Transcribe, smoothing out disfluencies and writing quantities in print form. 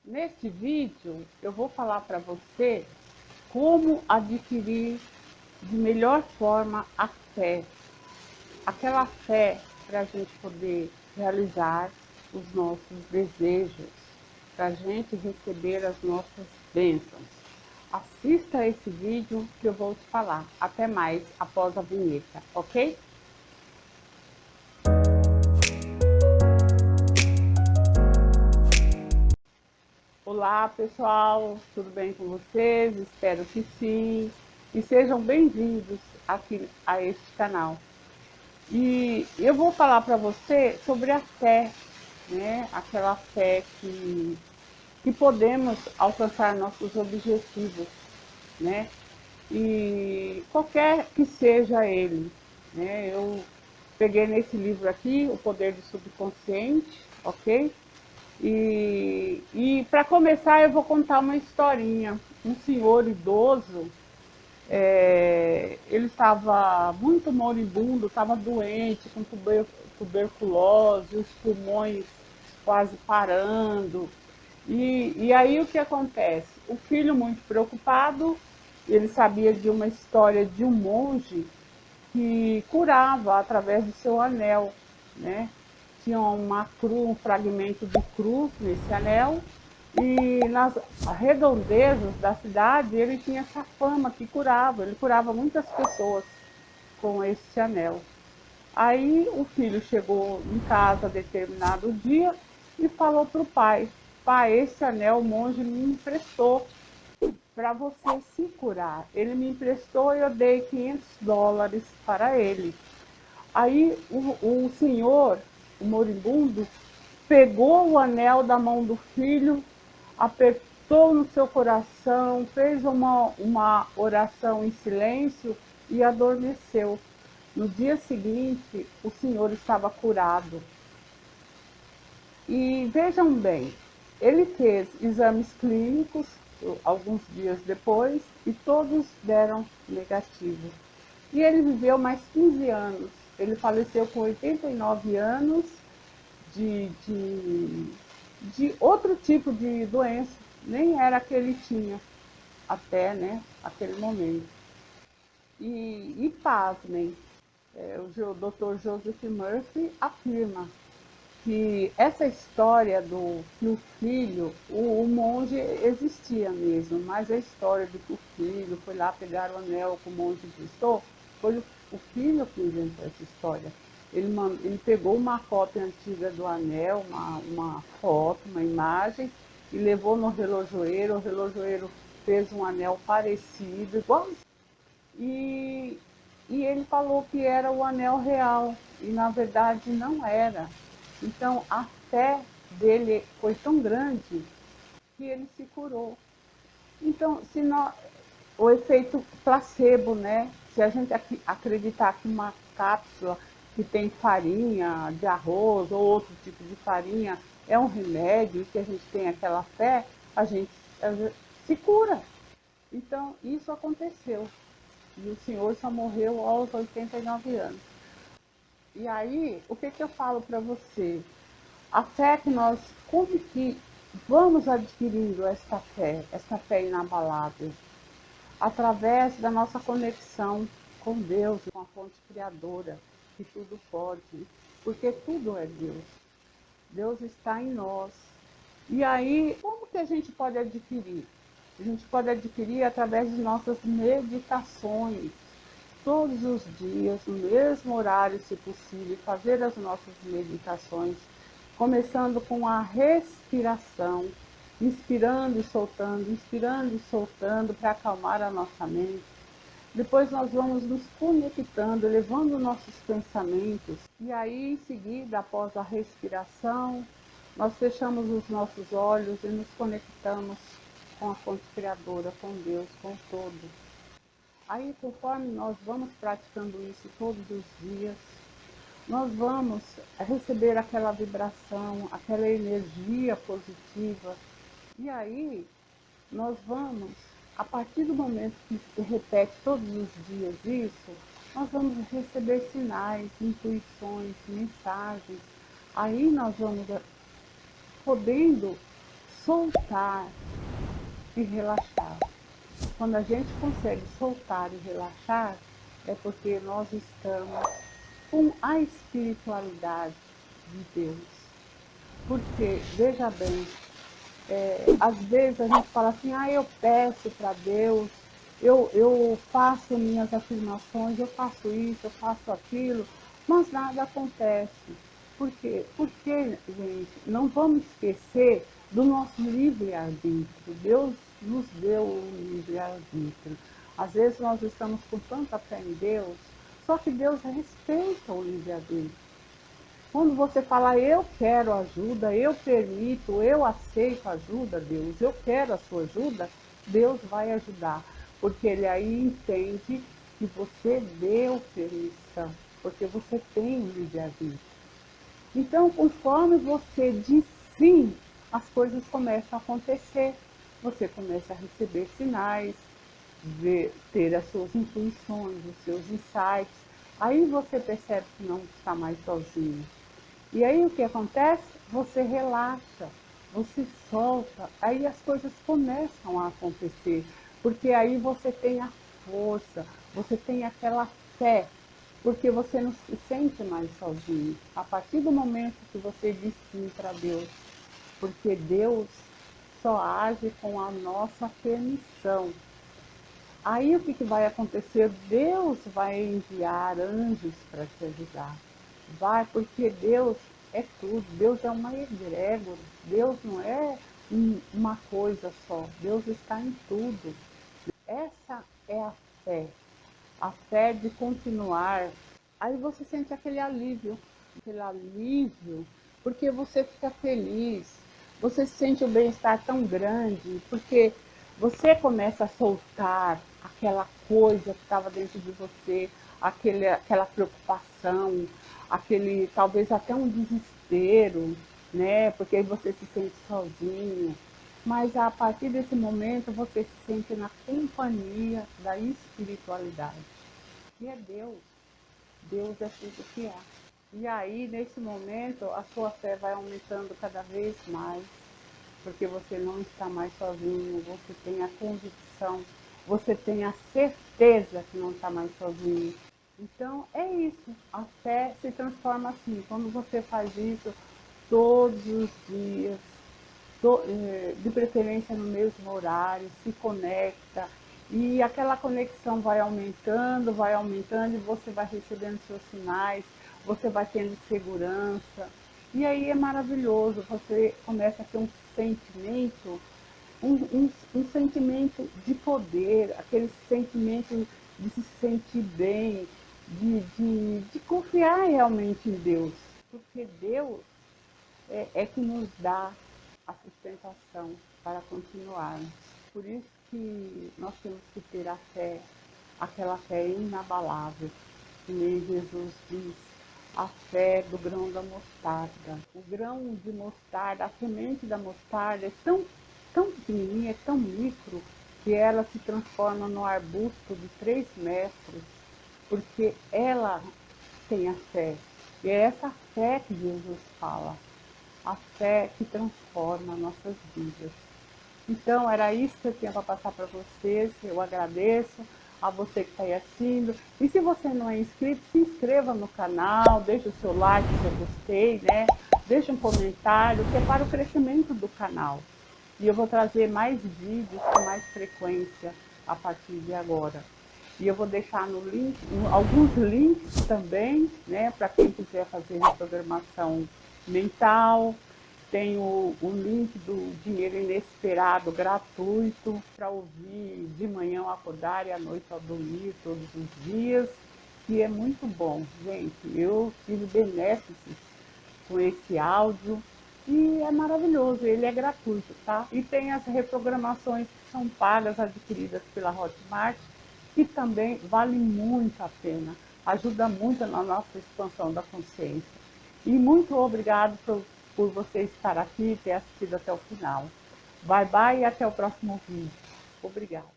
Neste vídeo eu vou falar para você como adquirir de melhor forma a fé. Aquela fé para a gente poder realizar os nossos desejos, para a gente receber as nossas bênçãos. Assista esse vídeo que eu vou te falar. Até mais após a vinheta, ok? Olá pessoal, tudo bem com vocês? Espero que sim. E sejam bem-vindos aqui a este canal. E eu vou falar para você sobre a fé, né? Aquela fé que podemos alcançar nossos objetivos, né? E qualquer que seja ele, né? Eu peguei nesse livro aqui, O Poder do Subconsciente, ok? E para começar eu vou contar uma historinha. Um senhor idoso, ele estava muito moribundo, estava doente, com tuberculose, os pulmões quase parando. E aí o que acontece? O filho muito preocupado, ele sabia de uma história de um monge que curava através do seu anel, né? Tinha uma cruz, um fragmento de cruz nesse anel, e nas redondezas da cidade ele tinha essa fama que curava, ele curava muitas pessoas com esse anel. Aí o filho chegou em casa determinado dia e falou para o pai: pai, esse anel o monge me emprestou para você se curar. Ele me emprestou e eu dei $500 para ele. Aí o senhor, o moribundo, pegou o anel da mão do filho, apertou no seu coração, fez uma oração em silêncio e adormeceu. No dia seguinte, o senhor estava curado. E vejam bem, ele fez exames clínicos alguns dias depois e todos deram negativo. E ele viveu mais 15 anos. Ele faleceu com 89 anos de outro tipo de doença. Nem era que ele tinha até, né, aquele momento. E pasmem, o Dr. Joseph Murphy afirma que essa história do que o filho, o monge existia mesmo, mas a história de que o filho foi lá pegar o anel que o monge emprestou, foi o filho que inventou essa história. Ele pegou uma cópia antiga do anel, uma foto, uma imagem, e levou no relojoeiro, o relojoeiro fez um anel parecido, igual. E, e ele falou que era o anel real, e na verdade não era. Então a fé dele foi tão grande que ele se curou. Então, se nós, o efeito placebo, né? Se a gente acreditar que uma cápsula que tem farinha de arroz ou outro tipo de farinha é um remédio e que a gente tem aquela fé, a gente se cura. Então, isso aconteceu. E o senhor só morreu aos 89 anos. E aí, o que eu falo para você? A fé que nós, como que vamos adquirindo esta fé inabalável? Através da nossa conexão com Deus, com a fonte criadora, que tudo pode, porque tudo é Deus. Deus está em nós. E aí, como que a gente pode adquirir? A gente pode adquirir através de nossas meditações, todos os dias, no mesmo horário, se possível, fazer as nossas meditações, começando com a respiração, inspirando e soltando para acalmar a nossa mente. Depois nós vamos nos conectando, elevando nossos pensamentos. E aí, em seguida, após a respiração, nós fechamos os nossos olhos e nos conectamos com a fonte criadora, com Deus, com o todo. Aí, conforme nós vamos praticando isso todos os dias, nós vamos receber aquela vibração, aquela energia positiva. E aí, nós vamos, a partir do momento que se repete todos os dias isso, nós vamos receber sinais, intuições, mensagens. Aí nós vamos podendo soltar e relaxar. Quando a gente consegue soltar e relaxar, é porque nós estamos com a espiritualidade de Deus. Porque, veja bem, às vezes a gente fala assim, eu peço para Deus, eu faço minhas afirmações, eu faço isso, eu faço aquilo, mas nada acontece. Por quê? Porque, gente, não vamos esquecer do nosso livre-arbítrio. Deus nos deu o livre-arbítrio. Às vezes nós estamos com tanta fé em Deus, só que Deus respeita o livre-arbítrio. Quando você fala, eu quero ajuda, eu permito, eu aceito ajuda, Deus, eu quero a sua ajuda, Deus vai ajudar. Porque Ele aí entende que você deu permissão, porque você tem o livre-arbítrio. Então, conforme você diz sim, as coisas começam a acontecer. Você começa a receber sinais, ter as suas intuições, os seus insights. Aí você percebe que não está mais sozinho. E aí o que acontece? Você relaxa, você solta, aí as coisas começam a acontecer, porque aí você tem a força, você tem aquela fé, porque você não se sente mais sozinho. A partir do momento que você diz sim para Deus, porque Deus só age com a nossa permissão. Aí o que vai acontecer? Deus vai enviar anjos para te ajudar. Vai, porque Deus é tudo. Deus é uma egrégora. Deus não é uma coisa só. Deus está em tudo. Essa é a fé de continuar. Aí você sente aquele alívio, porque você fica feliz, você sente o bem-estar tão grande, porque você começa a soltar aquela coisa que estava dentro de você, aquela preocupação, aquele talvez até um desespero, né? Porque aí você se sente sozinho. Mas a partir desse momento você se sente na companhia da espiritualidade. E é Deus. Deus é tudo que há. E aí, nesse momento, a sua fé vai aumentando cada vez mais, porque você não está mais sozinho, você tem a convicção, você tem a certeza que não está mais sozinho. Então, é isso. A fé se transforma assim. Quando você faz isso todos os dias, de preferência no mesmo horário, se conecta e aquela conexão vai aumentando e você vai recebendo seus sinais, você vai tendo segurança. E aí é maravilhoso, você começa a ter um sentimento, um sentimento de poder, aquele sentimento de se sentir bem, de confiar realmente em Deus. Porque Deus é que nos dá a sustentação para continuar. Por isso que nós temos que ter a fé, aquela fé inabalável, que nem Jesus diz, a fé do grão da mostarda. O grão de mostarda, a semente da mostarda é tão pequenininha, é tão micro, que ela se transforma num arbusto de 3 metros, porque ela tem a fé. E é essa fé que Jesus fala, a fé que transforma nossas vidas. Então, era isso que eu tinha para passar para vocês. Eu agradeço a você que está aí assistindo. E se você não é inscrito, se inscreva no canal, deixe o seu like se eu gostei, né? Deixe um comentário, que é para o crescimento do canal. E eu vou trazer mais vídeos com mais frequência a partir de agora. E eu vou deixar no link, alguns links também, né? Para quem quiser fazer reprogramação mental. Tem o link do Dinheiro Inesperado gratuito para ouvir de manhã ao acordar e à noite ao dormir todos os dias. E é muito bom, gente. Eu tive benefícios com esse áudio e é maravilhoso, ele é gratuito, tá? E tem as reprogramações que são pagas, adquiridas pela Hotmart, que também vale muito a pena, ajuda muito na nossa expansão da consciência. E muito obrigado por você estar aqui e ter assistido até o final. Bye bye e até o próximo vídeo. Obrigada.